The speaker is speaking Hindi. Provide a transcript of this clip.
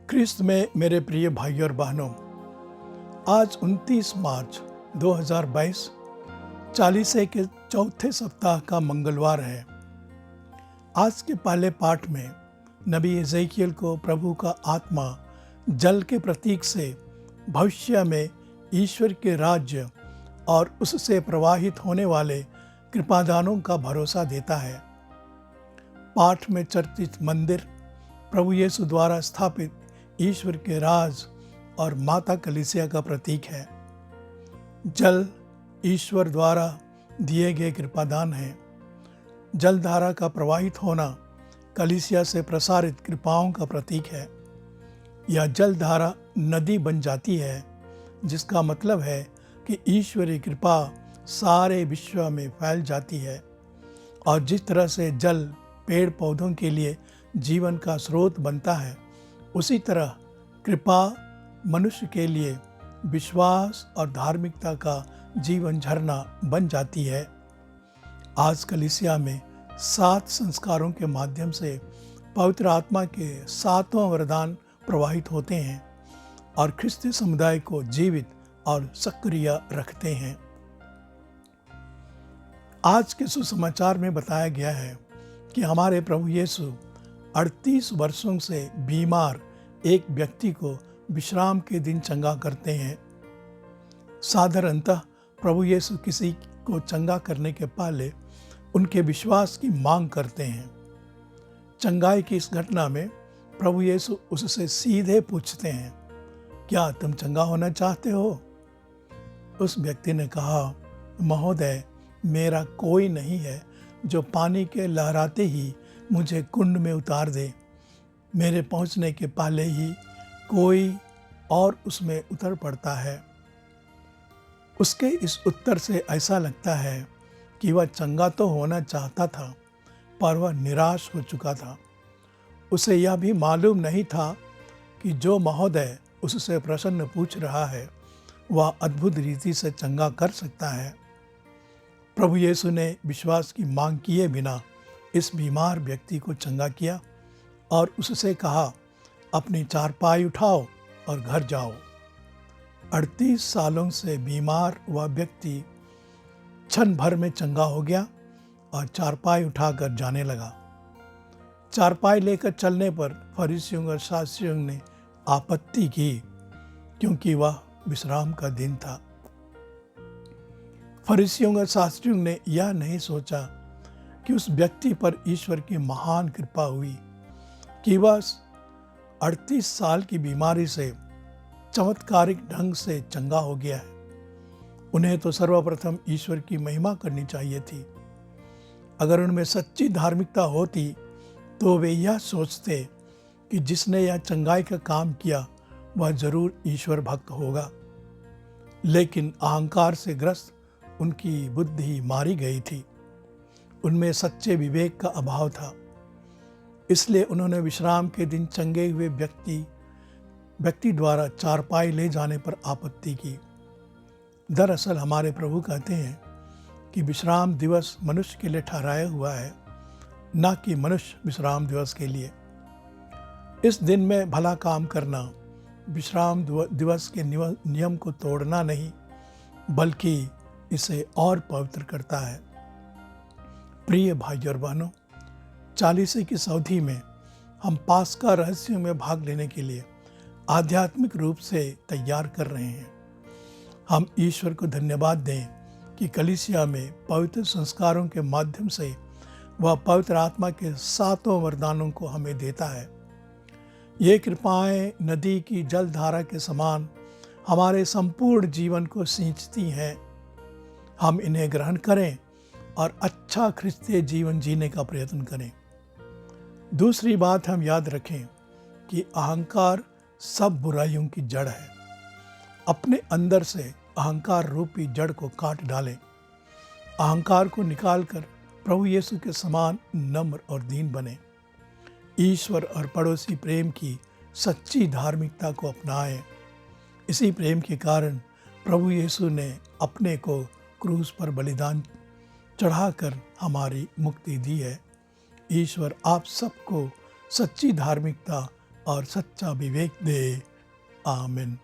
ख्रिस्त में मेरे प्रिय भाई और बहनों, आज 29 मार्च 2022 चालीसे के चौथे सप्ताह का मंगलवार है। आज के पहले पाठ में नबी एजेकियल को प्रभु का आत्मा जल के प्रतीक से भविष्य में ईश्वर के राज्य और उससे प्रवाहित होने वाले कृपादानों का भरोसा देता है। पाठ में चर्चित मंदिर प्रभु यीशु द्वारा स्थापित ईश्वर के राज और माता कलीसिया का प्रतीक है। जल ईश्वर द्वारा दिए गए कृपादान है। जलधारा का प्रवाहित होना कलीसिया से प्रसारित कृपाओं का प्रतीक है। यह जलधारा नदी बन जाती है, जिसका मतलब है कि ईश्वरीय कृपा सारे विश्व में फैल जाती है। और जिस तरह से जल पेड़ पौधों के लिए जीवन का स्रोत बनता है, उसी तरह कृपा मनुष्य के लिए विश्वास और धार्मिकता का जीवन झरना बन जाती है। आज कलीसिया में 7 संस्कारों के माध्यम से पवित्र आत्मा के 7वां वरदान प्रवाहित होते हैं और ख्रिस्ती समुदाय को जीवित और सक्रिय रखते हैं। आज के सुसमाचार में बताया गया है कि हमारे प्रभु यीशु 38 वर्षों से बीमार एक व्यक्ति को विश्राम के दिन चंगा करते हैं। साधारणतः प्रभु यीशु किसी को चंगा करने के पहले उनके विश्वास की मांग करते हैं। चंगाई की इस घटना में प्रभु यीशु उससे सीधे पूछते हैं, क्या तुम चंगा होना चाहते हो? उस व्यक्ति ने कहा, महोदय, मेरा कोई नहीं है जो पानी के लहराते ही मुझे कुंड में उतार दे। मेरे पहुंचने के पहले ही कोई और उसमें उतर पड़ता है। उसके इस उत्तर से ऐसा लगता है कि वह चंगा तो होना चाहता था, पर वह निराश हो चुका था। उसे यह भी मालूम नहीं था कि जो महोदय उससे प्रश्न पूछ रहा है, वह अद्भुत रीति से चंगा कर सकता है। प्रभु यीशु ने विश्वास की मांग किए बिना इस बीमार व्यक्ति को चंगा किया और उससे कहा, अपनी चारपाई उठाओ और घर जाओ। 38 सालों से बीमार वह व्यक्ति क्षण भर में चंगा हो गया और चारपाई उठाकर जाने लगा। चारपाई लेकर चलने पर फरीसियों और शास्त्रियों ने आपत्ति की, क्योंकि वह विश्राम का दिन था। फरीसियों और शास्त्रियों ने यह नहीं सोचा कि उस व्यक्ति पर ईश्वर की महान कृपा हुई कि वह 38 साल की बीमारी से चमत्कारिक ढंग से चंगा हो गया है। उन्हें तो सर्वप्रथम ईश्वर की महिमा करनी चाहिए थी। अगर उनमें सच्ची धार्मिकता होती तो वे यह सोचते कि जिसने यह चंगाई का काम किया वह जरूर ईश्वर भक्त होगा। लेकिन अहंकार से ग्रस्त उनकी बुद्धि मारी गई थी। उनमें सच्चे विवेक का अभाव था। इसलिए उन्होंने विश्राम के दिन चंगे हुए व्यक्ति द्वारा चारपाई ले जाने पर आपत्ति की। दरअसल हमारे प्रभु कहते हैं कि विश्राम दिवस मनुष्य के लिए ठहराया हुआ है, न कि मनुष्य विश्राम दिवस के लिए। इस दिन में भला काम करना विश्राम दिवस के नियम को तोड़ना नहीं, बल्कि इसे और पवित्र करता है। प्रिय भाई और बहनों, चालीसे की इस अवधि में हम पास्का रहस्यों में भाग लेने के लिए आध्यात्मिक रूप से तैयार कर रहे हैं। हम ईश्वर को धन्यवाद दें कि कलीसिया में पवित्र संस्कारों के माध्यम से वह पवित्र आत्मा के 7 वरदानों को हमें देता है। ये कृपाएं नदी की जलधारा के समान हमारे संपूर्ण जीवन को सींचती हैं। हम इन्हें ग्रहण करें और अच्छा ख्रिस्तीय जीवन जीने का प्रयत्न करें। दूसरी बात हम याद रखें कि अहंकार सब बुराइयों की जड़ है। अपने अंदर से अहंकार रूपी जड़ को काट डालें। अहंकार को निकालकर प्रभु यीशु के समान नम्र और दीन बने। ईश्वर और पड़ोसी प्रेम की सच्ची धार्मिकता को अपनाएं। इसी प्रेम के कारण प्रभु यीशु ने अपने को क्रूस पर बलिदान चढ़ाकर हमारी मुक्ति दी है। ईश्वर आप सबको सच्ची धार्मिकता, और सच्चा विवेक दे। आमीन।